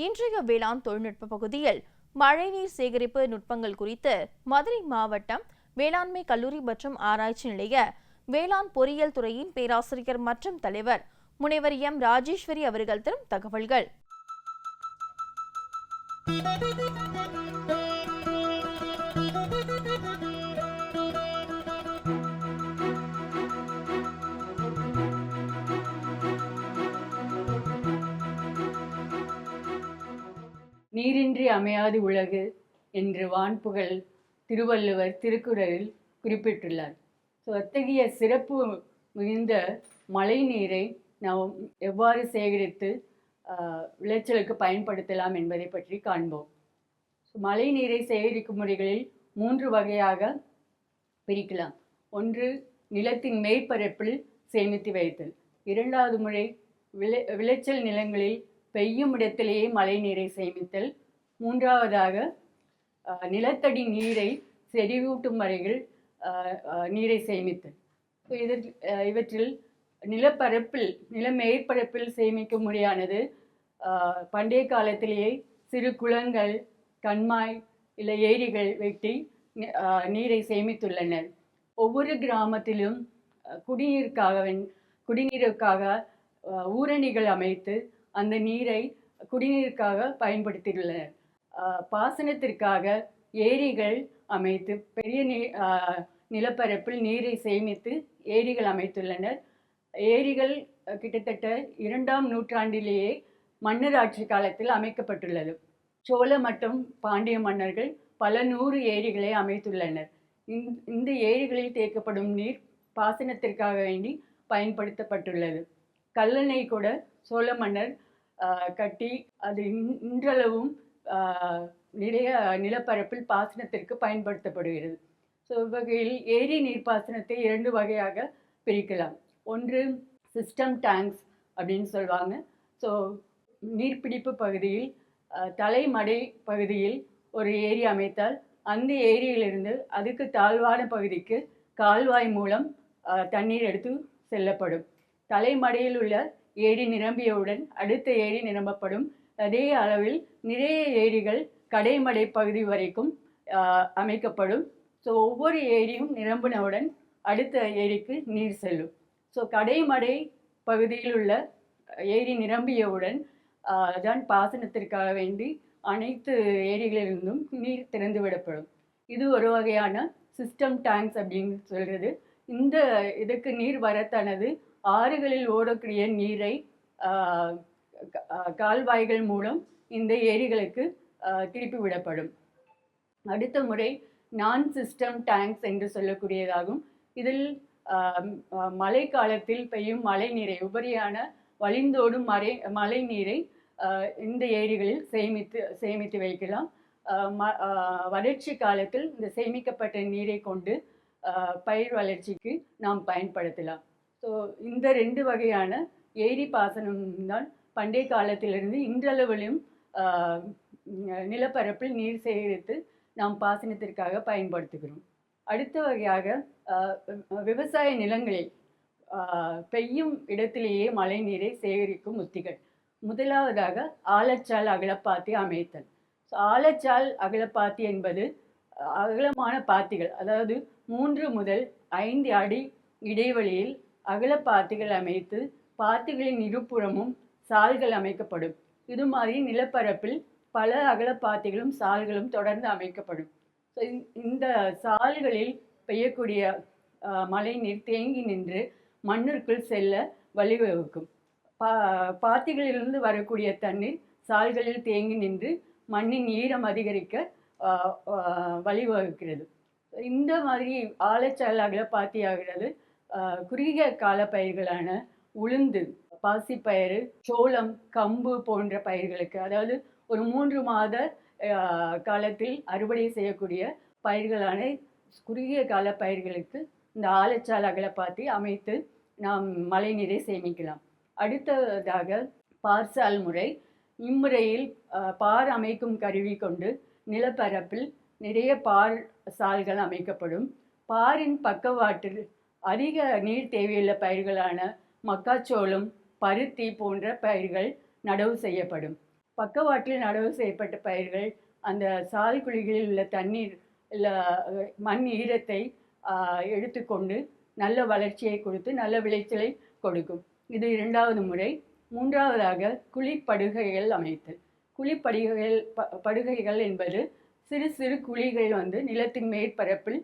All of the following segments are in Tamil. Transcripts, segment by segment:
இன்றைய வேளாண் தொழில்நுட்ப பகுதியில் மழைநீர் சேகரிப்பு நுட்பங்கள் குறித்து மதுரை மாவட்டம் வேளாண்மை கல்லூரி மற்றும் ஆராய்ச்சி நிலைய வேளாண் பொறியியல் துறையின் பேராசிரியர் மற்றும் தலைவர் முனைவர் எம் ராஜேஸ்வரி அவர்கள் தரும் தகவல்கள். நீரின்றி அமையாது உலகு என்று வான்புகழ் திருவள்ளுவர் திருக்குறளில் குறிப்பிட்டுள்ளார். அத்தகைய சிறப்பு மிகுந்த மழை நீரை நாம் எவ்வாறு சேகரித்து விளைச்சலுக்கு பயன்படுத்தலாம் என்பதை பற்றி காண்போம். மழை நீரை சேகரிக்கும் முறைகளில் 3 வகையாக பிரிக்கலாம். ஒன்று, நிலத்தின் மேற்பரப்பில் சேமித்து வைத்தல். இரண்டாவது முறை, விளைச்சல் நிலங்களில் பெய்யும் இடத்திலேயே மழை நீரை சேமித்தல். மூன்றாவதாக, நிலத்தடி நீரை செறிவூட்டும் வரையில் நீரை சேமித்தல். இவற்றில் நில மேற்பரப்பில் சேமிக்கும் முறையானது பண்டைய காலத்திலேயே சிறு குளங்கள், கண்மாய் இல்லை ஏரிகள் வெட்டி நீரை சேமித்துள்ளனர். ஒவ்வொரு கிராமத்திலும் குடிநீருக்காக ஊரணிகள் அமைத்து அந்த நீரை குடிநீருக்காக பயன்படுத்தியுள்ளனர். பாசனத்திற்காக ஏரிகள் அமைத்து பெரிய நிலப்பரப்பில் நீரை சேமித்து ஏரிகள் அமைத்துள்ளனர். ஏரிகள் கிட்டத்தட்ட 2ஆம் நூற்றாண்டிலேயே மன்னர் ஆட்சி காலத்தில் அமைக்கப்பட்டுள்ளது. சோழ மற்றும் பாண்டிய மன்னர்கள் பல 100 ஏரிகளை அமைத்துள்ளனர். இந்த ஏரிகளில் தேக்கப்படும் நீர் பாசனத்திற்காக வேண்டி பயன்படுத்தப்பட்டுள்ளது. கல்லணை கூட சோழ மன்னர் கட்டி அது இன்றளவும் நிறைய நிலப்பரப்பில் பாசனத்திற்கு பயன்படுத்தப்படுகிறது. இவ்வகையில் ஏரி நீர்ப்பாசனத்தை 2 வகையாக பிரிக்கலாம். ஒன்று, சிஸ்டம் டேங்க்ஸ் அப்படின்னு சொல்லுவாங்க. நீர்பிடிப்பு பகுதியில் தலைமடை பகுதியில் ஒரு ஏரி அமைத்தால் அந்த ஏரியிலிருந்து அதுக்கு தாழ்வான பகுதிக்கு கால்வாய் மூலம் தண்ணீர் எடுத்து செல்லப்படும். தலைமடையில் உள்ள ஏரி நிரம்பியவுடன் அடுத்த ஏரி நிரம்பப்படும். அதே அளவில் நிறைய ஏரிகள் கடைமடை பகுதி வரைக்கும் அமைக்கப்படும். ஒவ்வொரு ஏரியும் நிரம்பினவுடன் அடுத்த ஏரிக்கு நீர் செல்லும். கடைமடை பகுதியில் உள்ள ஏரி நிரம்பியவுடன் தான் பாசனத்திற்காக வேண்டி அனைத்து ஏரிகளிலிருந்தும் நீர் திறந்து விடப்படும். இது ஒரு வகையான சிஸ்டம் டேங்க்ஸ் அப்படின்னு சொல்கிறது. இதுக்கு நீர் வரத்தானது ஆறுகளில் ஓடக்கூடிய நீரை கால்வாய்கள் மூலம் இந்த ஏரிகளுக்கு திருப்பி விடப்படும். அடுத்த முறை நான் சிஸ்டம் டேங்க்ஸ் என்று சொல்லக்கூடியதாகும். இதில் மழை காலத்தில் பெய்யும் மழை நீரை, உபரியான வழிந்தோடும் மழை நீரை இந்த ஏரிகளில் சேமித்து வைக்கலாம். வறட்சி காலத்தில் இந்த சேமிக்கப்பட்ட நீரை கொண்டு பயிர் வளர்ச்சிக்கு நாம் பயன்படுத்தலாம். இந்த 2 வகையான ஏரி பாசனம் தான் பண்டைய காலத்திலிருந்து இன்றளவிலும் நிலப்பரப்பில் நீர் சேகரித்து நாம் பாசனத்திற்காக பயன்படுத்துகிறோம். அடுத்த வகையாக, விவசாய நிலங்களில் பெய்யும் இடத்திலேயே மழை நீரை சேகரிக்கும் உத்திகள். முதலாவதாக, ஆழச்சால் அகலப்பாத்தி அமைத்தல். ஆழச்சால் அகலப்பாத்தி என்பது அகலமான பாத்திகள், அதாவது 3 முதல் 5 அடி இடைவெளியில் அகலப்பாத்திகள் அமைத்து பாத்திகளின் இருபுறமும் சால்கள் அமைக்கப்படும். இது மாதிரி நிலப்பரப்பில் பல அகலப்பாத்திகளும் சால்களும் தொடர்ந்து அமைக்கப்படும். இந்த சால்களில் பெய்யக்கூடிய மழை நீர் தேங்கி நின்று மண்ணிற்குள் செல்ல வழிவகுக்கும். பாத்திகளிலிருந்து வரக்கூடிய தண்ணீர் சால்களில் தேங்கி நின்று மண்ணின் ஈரம் அதிகரிக்க வழிவகுக்கிறது. இந்த மாதிரி ஆழச்சால் அகலப்பாத்தி ஆகிறது குறுகிய கால பயிர்களான உளுந்து, பாசிப்பயிறு, சோளம், கம்பு போன்ற பயிர்களுக்கு, அதாவது ஒரு 3 மாத காலத்தில் அறுவடை செய்யக்கூடிய பயிர்களான குறுகிய கால பயிர்களுக்கு இந்த ஆழச்சால் அகலப்பாத்தி அமைத்து நாம் மழை நீரை சேமிக்கலாம். அடுத்ததாக, பார்சால் முறை. இம்முறையில் பார் அமைக்கும் கருவி கொண்டு நிலப்பரப்பில் நிறைய பார் சால்கள் அமைக்கப்படும். பாரின் பக்கவாட்டில் அதிக நீர் தேவையுள்ள பயிர்களான மக்காச்சோளம், பருத்தி போன்ற பயிர்கள் நடவு செய்யப்படும். பக்கவாட்டில் நடவு செய்யப்பட்ட பயிர்கள் அந்த சால் குழிகளில் உள்ள தண்ணீர் இல்ல மண் ஈரத்தை எடுத்துக்கொண்டு நல்ல வளர்ச்சியை கொடுத்து நல்ல விளைச்சலை கொடுக்கும். இது 2வது முறை. 3வதாக குழிப்படுகைகள் அமைத்தல். குழிப்படுகைகள் படுகைகள் என்பது சிறு சிறு குழிகள் வந்து நிலத்தின் மேற்பரப்பில்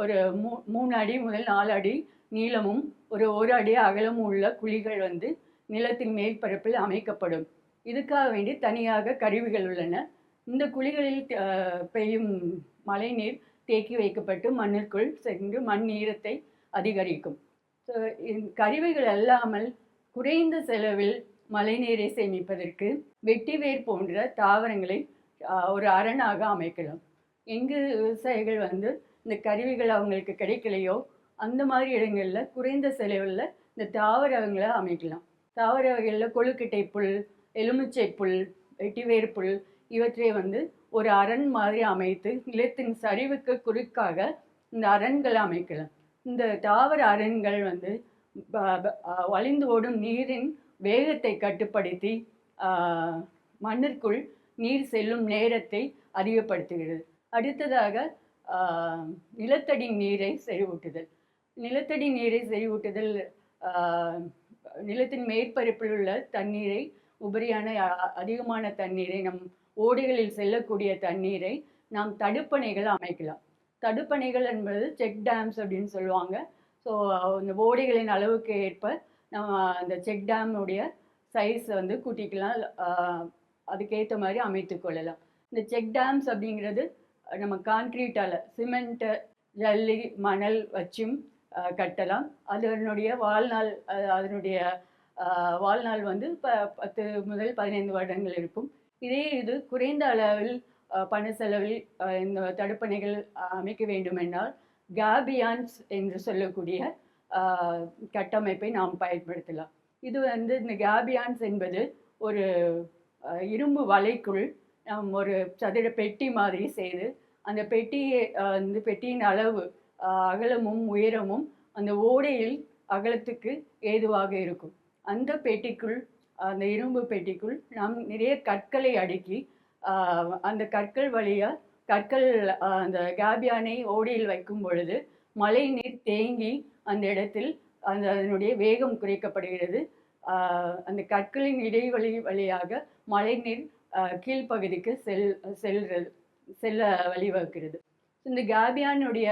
ஒரு 3 அடி முதல் 4 அடி நீளமும் ஒரு அடி அகலமும் உள்ள குழிகள் வந்து நிலத்தின் மேற்பரப்பில் அமைக்கப்படும். இதுக்காக வேண்டி தனியாக கருவிகள் உள்ளன. இந்த குழிகளில் பெய்யும் மழை நீர் தேக்கி வைக்கப்பட்டு மண்ணிற்குள் சென்று மண் ஈரத்தை அதிகரிக்கும். ஸோ கருவிகள் அல்லாமல் குறைந்த செலவில் மழைநீரை சேமிப்பதற்கு வெட்டிவேர் போன்ற தாவரங்களை ஒரு அரணாக அமைக்கலாம். எங்கு விவசாயிகள் வந்து இந்த கருவிகள் அவங்களுக்கு கிடைக்கலையோ அந்த மாதிரி இடங்களில் குறைந்த செலவில் இந்த தாவரங்களை அமைக்கலாம். தாவர வகைகளில் கொழுக்கட்டை புல், எலுமிச்சை புல், வெட்டிவேர் புல் இவற்றை வந்து ஒரு அரண் மாதிரி அமைத்து நிலத்தின் சரிவுக்கு குறுக்காக இந்த அரண்களை அமைக்கலாம். இந்த தாவர அரண்கள் வந்து வழிந்து ஓடும் நீரின் வேகத்தை கட்டுப்படுத்தி மண்ணிற்குள் நீர் செல்லும் நேரத்தை அதிகப்படுத்துகிறது. அடுத்ததாக நிலத்தடி நீரை செறிவூட்டுதல். நிலத்தடி நீரை செறிவூட்டுதல் நிலத்தின் மேற்பரப்பில் உள்ள தண்ணீரை உபரியான அதிகமான தண்ணீரை நம் ஓடைகளில் செல்லக்கூடிய தண்ணீரை நாம் தடுப்பணைகள் அமைக்கலாம். தடுப்பணைகள் என்பது செக் டேம்ஸ் அப்படின்னு சொல்லுவாங்க. ஸோ இந்த ஓடைகளின் அளவுக்கு ஏற்ப நம்ம அந்த செக் டேமுடைய சைஸை வந்து கூட்டிக்கலாம், அதுக்கேற்ற மாதிரி அமைத்து கொள்ளலாம். இந்த செக் டேம்ஸ் அப்படிங்கிறது நம்ம கான்க்ரீட்டால் சிமெண்ட்டு, ஜல்லி, மணல் வச்சும் கட்டலாம். அதனுடைய வாழ்நாள் வந்து 10 முதல் 15 வருடங்கள் இருக்கும். இது குறைந்த அளவில் பண செலவில் இந்த தடுப்பணைகள் அமைக்க வேண்டுமென்றால் கேபியான்ஸ் என்று சொல்லக்கூடிய கட்டமைப்பை நாம் பயன்படுத்தலாம். இது வந்து இந்த கேபியான்ஸ் என்பது ஒரு இரும்பு வலைக்குள் நாம் ஒரு சதுர பெட்டி மாதிரி செய்து அந்த பெட்டியின் அளவு அகலமும் உயரமும் அந்த ஓடையில் அகலத்துக்கு ஏதுவாக இருக்கும். அந்த பெட்டிக்குள், அந்த இரும்பு பெட்டிக்குள் நாம் நிறைய கற்களை அடுக்கி அந்த கற்கள் வழியாக அந்த கேபியானை ஓடையில் வைக்கும் பொழுது மழை நீர் தேங்கி அந்த இடத்தில் அதனுடைய வேகம் குறைக்கப்படுகிறது. அந்த கற்களின் இடைவெளி வழியாக மழை நீர் கீழ்ப்பகுதிக்கு செல்ல வழிவகுக்கிறது. இந்த கேபியானுடைய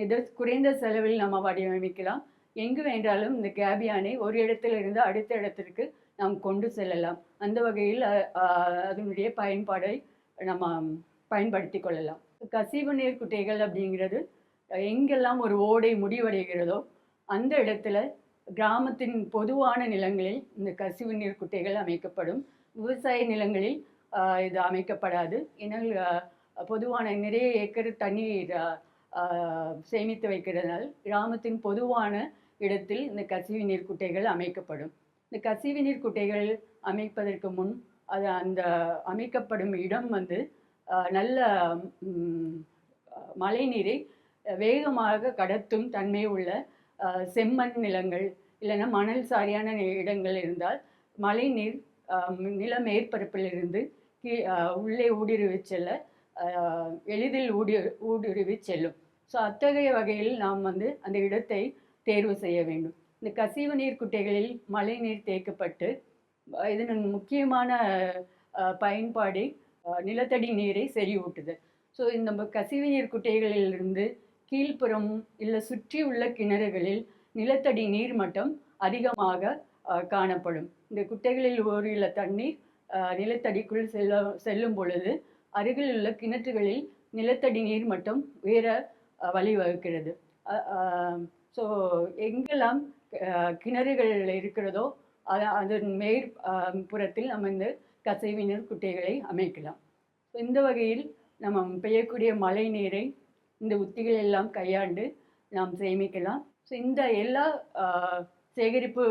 இது குறைந்த செலவில் நம்ம வடிவமைக்கலாம். எங்கு வேண்டாலும் இந்த கேபியானை ஒரு இடத்திலிருந்து அடுத்த இடத்திற்கு நாம் கொண்டு செல்லலாம். அந்த வகையில் அதனுடைய பயன்பாடை நம்ம பயன்படுத்தி கொள்ளலாம். கசிவு நீர் குட்டைகள் அப்படிங்கிறது எங்கெல்லாம் ஒரு ஓடை முடிவடைகிறதோ அந்த இடத்துல கிராமத்தின் பொதுவான நிலங்களில் இந்த கசிவு நீர் குட்டைகள் அமைக்கப்படும். விவசாய நிலங்களில் இது அமைக்கப்படாது. ஏன்னால் பொதுவான நிறைய ஏக்கர் தண்ணீர் சேமித்து வைக்கிறதுனால் கிராமத்தின் பொதுவான இடத்தில் இந்த கசிவு நீர் குட்டைகள் அமைக்கப்படும். இந்த கசிவு நீர் குட்டைகள் அமைப்பதற்கு முன் அந்த அமைக்கப்படும் இடம் வந்து நல்ல மழை நீரை வேகமாக கடத்தும் தன்மை உள்ள செம்மண் நிலங்கள் இல்லைன்னா மணல் சாரியான இடங்கள் இருந்தால் மழை நீர் நில மேற்பரப்பிலிருந்து உள்ளே ஊடுருவி செல்ல எளிதில் ஊடுருவி செல்லும். ஸோ அத்தகைய வகையில் நாம் வந்து அந்த இடத்தை தேர்வு செய்ய வேண்டும். இந்த கசிவு நீர் குட்டைகளில் மழை நீர் தேக்கப்பட்டு இதன் முக்கியமான பயன்பாடு நிலத்தடி நீரை செறிவூட்டுதல். ஸோ இந்த கசிவு நீர் குட்டைகளிலிருந்து கீழ்ப்புறம் இல்லை சுற்றி உள்ள கிணறுகளில் நிலத்தடி நீர் மட்டம் அதிகமாக காணப்படும். இந்த குட்டைகளில் ஓரியுள்ள தண்ணீர் நிலத்தடிக்குள் செல்லும் பொழுது அருகில் உள்ள கிணற்றுகளில் நிலத்தடி நீர் மட்டம் உயர வழிவகுக்கிறது. ஸோ எங்கெல்லாம் கிணறுகள் இருக்கிறதோ அதன் மேற்புறத்தில் நம்ம இந்த கசிவு நீர் குட்டைகளை அமைக்கலாம். ஸோ இந்த வகையில் நம்ம பெய்யக்கூடிய மழை நீரை இந்த உத்திகள் எல்லாம் கையாண்டு நாம் சேமிக்கலாம். ஸோ இந்த எல்லா சேகரிப்பு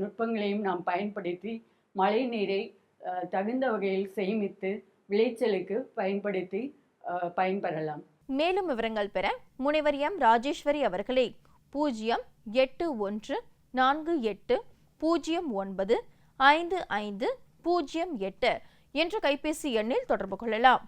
நுட்பங்களையும் நாம் பயன்படுத்தி மழை நீரை தகுந்த வகையில் சேமித்து விளைச்சலுக்கு பயன்படுத்தி பயன்பெறலாம். மேலும் விவரங்கள் பெற முனைவர் எம் ராஜேஸ்வரி அவர்களை 08148095508 என்ற கைபேசி எண்ணில் தொடர்பு கொள்ளலாம்.